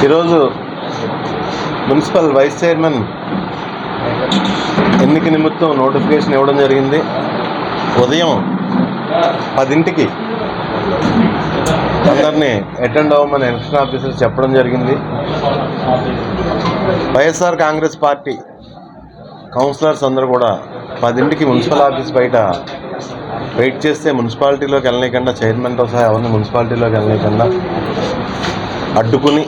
ఈరోజు municipal vice chairman ఎన్నిక నిమిత్తం నోటిఫికేషన్ ఇవ్వడం జరిగింది. ఉదయం 10కి అందరినీ అటెండ్ అవ్వమని ఎలక్షన్ ఆఫీసర్ చెప్పడం జరిగింది. వైఎస్ఆర్ కాంగ్రెస్ పార్టీ కౌన్సిలర్స్ అందరూ కూడా 10కి మున్సిపల్ ఆఫీస్ బయట వెయిట్ చేస్తే మున్సిపాలిటీలోకి వెళ్ళలేకుండా, చైర్మన్తో సహా ఎవరిని మున్సిపాలిటీలోకి వెళ్ళలేకుండా అడ్డుకుని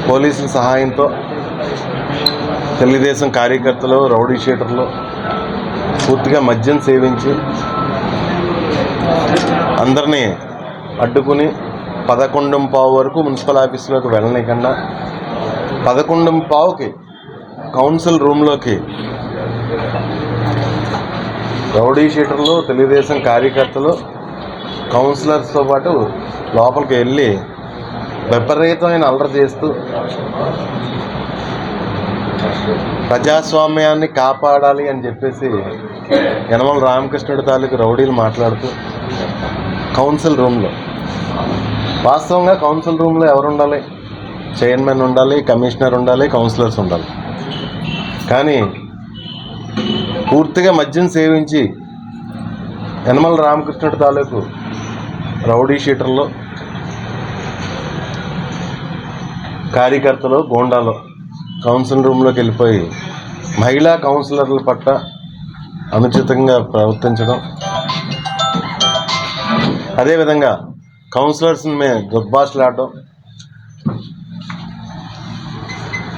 పోలీసుల సహాయంతో తెలుగుదేశం కార్యకర్తలు, రౌడీ షీటర్లు పూర్తిగా మద్యం సేవించి అందరినీ అడ్డుకుని 11:15 వరకు మున్సిపల్ ఆఫీసులోకి వెళ్ళలేకుండా 11:15కి కౌన్సిల్ రూమ్లోకి రౌడీ షీటర్లు, తెలుగుదేశం కార్యకర్తలు, కౌన్సిలర్స్తో పాటు లోపలికి వెళ్ళి విపరీతమైన అల్లరి చేస్తూ ప్రజాస్వామ్యాన్ని కాపాడాలి అని చెప్పేసి యనమల రామకృష్ణుడి తాలూకు రౌడీలు మాట్లాడుతూ కౌన్సిల్ రూమ్లో, వాస్తవంగా కౌన్సిల్ రూమ్లో ఎవరు ఉండాలి? చైర్మన్ ఉండాలి, కమిషనర్ ఉండాలి, కౌన్సిలర్స్ ఉండాలి. కానీ పూర్తిగా మద్యం సేవించి యనమల రామకృష్ణుడి తాలూకు రౌడీ షీటర్లు, కార్యకర్తలు, గోండాలు కౌన్సిల్ రూమ్లోకి వెళ్ళిపోయి మహిళా కౌన్సిలర్ల పట్ల అనుచితంగా ప్రవర్తించడం, అదేవిధంగా కౌన్సిలర్స్ని మేము దుర్భాషలాడడం,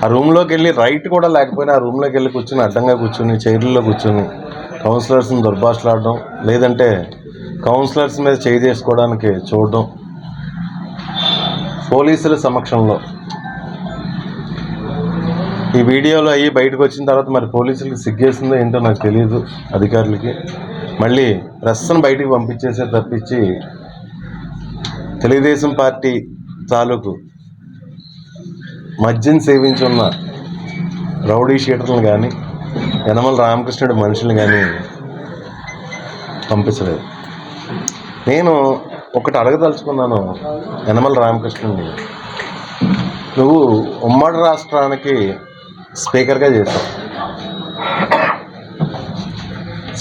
ఆ రూమ్లోకి వెళ్ళి రైట్ కూడా లేకపోయినా ఆ రూమ్లోకి వెళ్ళి కూర్చుని అడ్డంగా కూర్చుని చైర్లలో కూర్చుని కౌన్సిలర్స్ని దుర్భాషలాడడం, లేదంటే కౌన్సిలర్స్ మీద చేయి చేసుకోవడానికి చూడడం, పోలీసుల సమక్షంలో. ఈ వీడియోలో అయ్యి బయటకు వచ్చిన తర్వాత మరి పోలీసులకి సిగ్గేసిందో ఏంటో నాకు తెలియదు, అధికారులకి. మళ్ళీ ప్రెస్ను బయటికి పంపించేసే తప్పించి తెలుగుదేశం పార్టీ తాలూకు మద్యం సేవించున్న రౌడీ షీటర్లను కానీ, యనమల రామకృష్ణుడి మనుషులు కానీ పంపించలేదు. నేను ఒకటి అడగదలుచుకున్నాను యనమల రామకృష్ణుడిని. నువ్వు ఉమ్మడి రాష్ట్రానికి స్పీకర్గా చేశావు.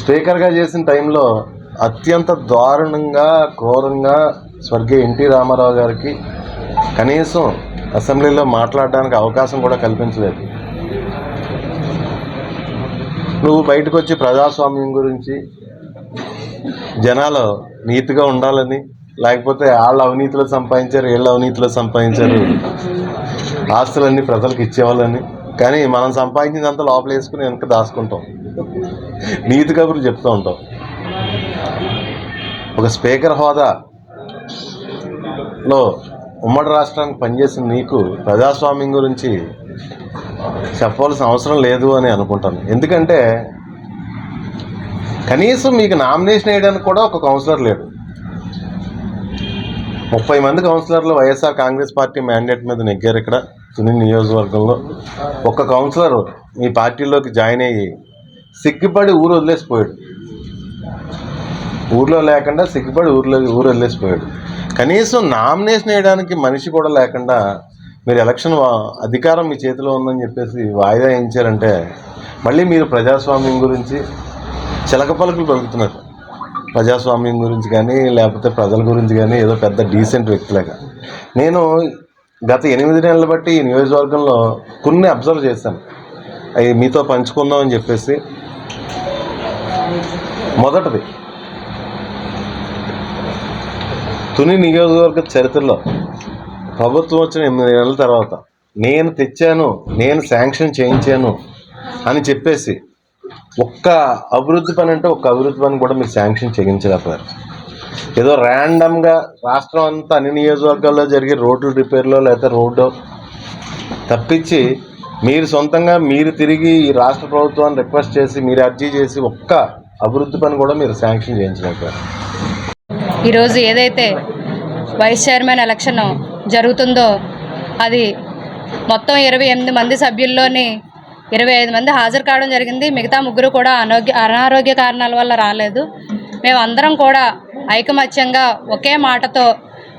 స్పీకర్గా చేసిన టైంలో అత్యంత దారుణంగా, ఘోరంగా స్వర్గీయ ఎన్టీ రామారావు గారికి కనీసం అసెంబ్లీలో మాట్లాడడానికి అవకాశం కూడా కల్పించలేదు. నువ్వు బయటకు వచ్చి ప్రజాస్వామ్యం గురించి, జనాలు నీతిగా ఉండాలని, లేకపోతే వాళ్ళ అవినీతిలో సంపాదించారు, వీళ్ళ అవినీతిలో సంపాదించారు, ఆస్తులన్నీ ప్రజలకు ఇచ్చేవాళ్ళని, కానీ మనం సంపాదించినంత లోపల వేసుకుని వెనక దాచుకుంటాం, నీతి కబుర్లు చెప్తూ ఉంటాం. ఒక స్పీకర్ హోదాలో ఉమ్మడి రాష్ట్రానికి పనిచేసిన నీకు ప్రజాస్వామ్యం గురించి చెప్పవలసిన అవసరం లేదు అని అనుకుంటాను. ఎందుకంటే కనీసం మీకు నామినేషన్ వేయడానికి కూడా ఒక కౌన్సిలర్ లేడు. 30 మంది కౌన్సిలర్లు వైఎస్ఆర్ కాంగ్రెస్ పార్టీ మ్యాండేట్ మీద నెగ్గారు ఇక్కడ తుని నియోజకవర్గంలో. ఒక్క కౌన్సిలర్ మీ పార్టీలోకి జాయిన్ అయ్యి సిగ్గుపడి ఊరు వదిలేసిపోయాడు. ఊర్లో లేకుండా సిగ్గుపడి ఊరు వదిలేసిపోయాడు. కనీసం నామినేషన్ వేయడానికి మనిషి కూడా లేకుండా మీరు ఎలక్షన్ అధికారం మీ చేతిలో ఉందని చెప్పేసి వాయిదా వేయించారంటే మళ్ళీ మీరు ప్రజాస్వామ్యం గురించి చిలక పలుకులు పలుకుతున్నారు. ప్రజాస్వామ్యం గురించి కానీ, లేకపోతే ప్రజల గురించి కానీ ఏదో పెద్ద డీసెంట్ వ్యక్తిలాగా. నేను గత 8 నెలలు బట్టి ఈ నియోజకవర్గంలో కొన్ని అబ్జర్వ్ చేశాను, అవి మీతో పంచుకుందాం అని చెప్పేసి. మొదటిది, తుని నియోజకవర్గ చరిత్రలో ప్రభుత్వం వచ్చిన 8 నెలల తర్వాత నేను తెచ్చాను, నేను శాంక్షన్ చేయించాను అని చెప్పేసి ఒక్క అభివృద్ధి పని అంటే ఒక్క అభివృద్ధి పని కూడా మీరు శాంక్షన్ చేయించలేకపోయారు. ఏదో ర్యాండమ్గా రాష్ట్రం అంతా అన్ని నియోజకవర్గాల్లో జరిగే రోడ్లు రిపేర్లో లేకపోతే రోడ్డు తప్పించి మీరు సొంతంగా మీరు తిరిగి ఈ రాష్ట్ర ప్రభుత్వాన్ని రిక్వెస్ట్ చేసి మీరు అర్జీ చేసి ఒక్క అభివృద్ధి పని కూడా మీరు శాంక్షన్ చేయించలేకపోయారు. ఈరోజు ఏదైతే వైస్ చైర్మన్ ఎలక్షన్ జరుగుతుందో అది మొత్తం 28 మంది సభ్యుల్లోని 25 మంది హాజరు కావడం జరిగింది. మిగతా 3 కూడా అనారోగ్య కారణాల వల్ల రాలేదు. మేమందరం కూడా ఐకమత్యంగా ఒకే మాటతో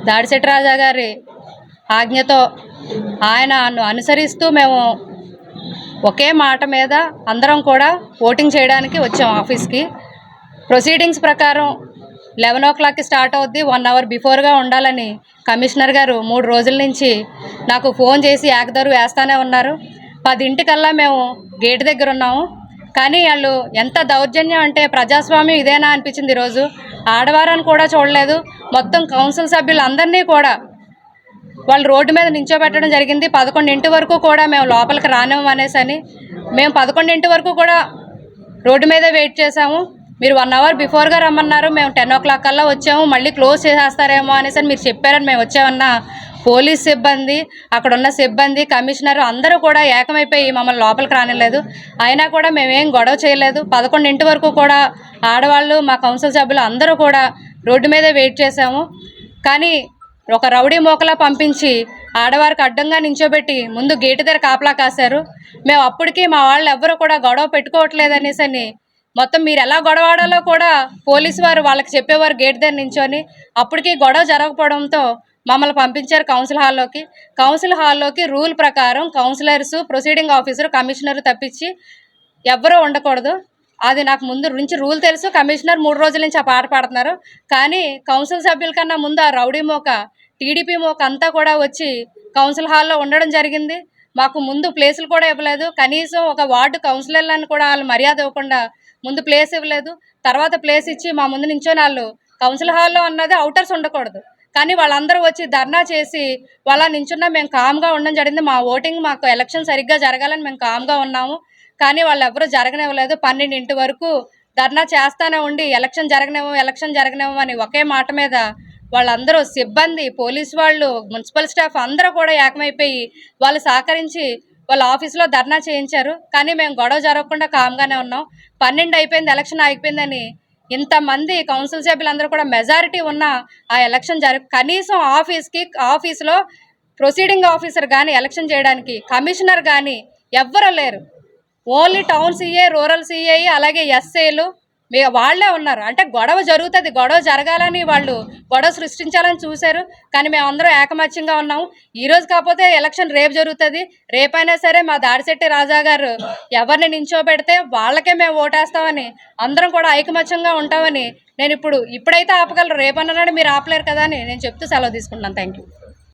దాడిశెట్టి రాజా గారి ఆజ్ఞతో ఆయనను అనుసరిస్తూ మేము ఒకే మాట మీద అందరం కూడా ఓటింగ్ చేయడానికి వచ్చాం ఆఫీస్కి. ప్రొసీడింగ్స్ ప్రకారం 11 o'clockకి స్టార్ట్ అవుద్ది, 1 hour బిఫోర్గా ఉండాలని కమిషనర్ గారు 3 రోజుల నుంచి నాకు ఫోన్ చేసి ఏకదరు వేస్తూనే ఉన్నారు. 10 మేము గేట్ దగ్గర ఉన్నాము. కానీ వాళ్ళు ఎంత దౌర్జన్యం అంటే ప్రజాస్వామ్యం ఇదేనా అనిపించింది. ఈరోజు ఆడవారని కూడా చూడలేదు. మొత్తం కౌన్సిల్ సభ్యులందరినీ కూడా వాళ్ళు రోడ్డు మీద నించోబెట్టడం జరిగింది. 11 వరకు కూడా మేము లోపలికి రానివ్వం అనేసి అని మేము 11 వరకు కూడా రోడ్డు మీదే వెయిట్ చేసాము. మీరు 1 hour బిఫోర్గా రమ్మన్నారు, మేము 10 o'clock కల్లా వచ్చాము, మళ్ళీ క్లోజ్ చేసేస్తారేమో అనేసి అని మీరు చెప్పారని మేము వచ్చామన్నా పోలీస్ సిబ్బంది, అక్కడ ఉన్న సిబ్బంది, కమిషనర్ అందరూ కూడా ఏకమైపోయి మమ్మల్ని లోపలికి రానిలేదు. అయినా కూడా మేమేం గొడవ చేయలేదు. 11 వరకు కూడా ఆడవాళ్ళు, మా కౌన్సిల్ సభ్యులు అందరూ కూడా రోడ్డు మీదే వెయిట్ చేసాము. కానీ ఒక రౌడీ మోకలా పంపించి ఆడవారికి అడ్డంగా నించోబెట్టి ముందు గేటు దగ్గర కాపలా కాశారు. మేము అప్పటికి మా వాళ్ళు ఎవ్వరూ కూడా గొడవ పెట్టుకోవట్లేదు అనేసి అని మొత్తం మీరు ఎలా గొడవ ఆడాలో కూడా పోలీసు వారు వాళ్ళకి చెప్పేవారు గేట్ దగ్గర నించొని. అప్పటికి గొడవ జరగకపోవడంతో మమ్మల్ని పంపించారు కౌన్సిల్ హాల్లోకి రూల్ ప్రకారం కౌన్సిలర్స్, ప్రొసీడింగ్ ఆఫీసర్, కమిషనర్ తప్పించి ఎవ్వరూ ఉండకూడదు. అది నాకు ముందు నుంచి రూల్ తెలుసు. కమిషనర్ 3 రోజుల నుంచి ఆ పాట పాడుతున్నారు. కానీ కౌన్సిల్ సభ్యుల కన్నా ముందు ఆ రౌడీ మోక, టీడీపీ మోక అంతా కూడా వచ్చి కౌన్సిల్ హాల్లో ఉండడం జరిగింది. మాకు ముందు ప్లేసులు కూడా ఇవ్వలేదు. కనీసం ఒక వార్డు కౌన్సిలర్లను కూడా వాళ్ళు మర్యాద ఇవ్వకుండా ముందు ప్లేస్ ఇవ్వలేదు. తర్వాత ప్లేస్ ఇచ్చి మా ముందు నించొని వాళ్ళు కౌన్సిల్ హాల్లో అన్నది అవుటర్స్ ఉండకూడదు. కానీ వాళ్ళందరూ వచ్చి ధర్నా చేసి వాళ్ళ నించున్నా మేము కామ్గా ఉండడం జరిగింది. మా ఓటింగ్, మాకు ఎలక్షన్ సరిగ్గా జరగాలని మేము కామ్గా ఉన్నాము. కానీ వాళ్ళు ఎవరూ జరగనివ్వలేదు. 12 వరకు ధర్నా చేస్తూనే ఉండి ఎలక్షన్ జరగనివ్వం అని ఒకే మాట మీద వాళ్ళందరూ సిబ్బంది, పోలీసు వాళ్ళు, మున్సిపల్ స్టాఫ్ అందరూ కూడా ఏకమైపోయి వాళ్ళు సహకరించి వాళ్ళ ఆఫీస్లో ధర్నా చేయించారు. కానీ మేము గొడవ జరగకుండా కామ్గానే ఉన్నాం. 12 అయిపోయింది, ఎలక్షన్ ఆగిపోయిందని ఇంతమంది కౌన్సిల్ సభ్యులందరూ కూడా మెజారిటీ ఉన్న ఆ ఎలక్షన్ కనీసం ఆఫీస్లో ప్రొసీడింగ్ ఆఫీసర్ కానీ, ఎలక్షన్ చేయడానికి కమిషనర్ కానీ ఎవ్వరూ లేరు. Only town CA, rural CA, అలాగే ఎస్ఏలు వాళ్ళే ఉన్నారు. అంటే గొడవ జరుగుతుంది, గొడవ జరగాలని వాళ్ళు గొడవ సృష్టించాలని చూశారు. కానీ మేమందరం ఏకమత్యంగా ఉన్నాము. ఈరోజు కాకపోతే ఎలక్షన్ రేపు జరుగుతుంది. రేపైనా సరే మా దాడిశెట్టి రాజా గారు ఎవరిని నించోబెడితే వాళ్ళకే మేము ఓటేస్తామని అందరం కూడా ఐకమత్యంగా ఉంటామని నేను ఇప్పుడైతే ఆపగలరు, రేపన్నాడు మీరు ఆపలేరు కదా అని నేను చెప్తూ సెలవు తీసుకుంటున్నాను. Thank you.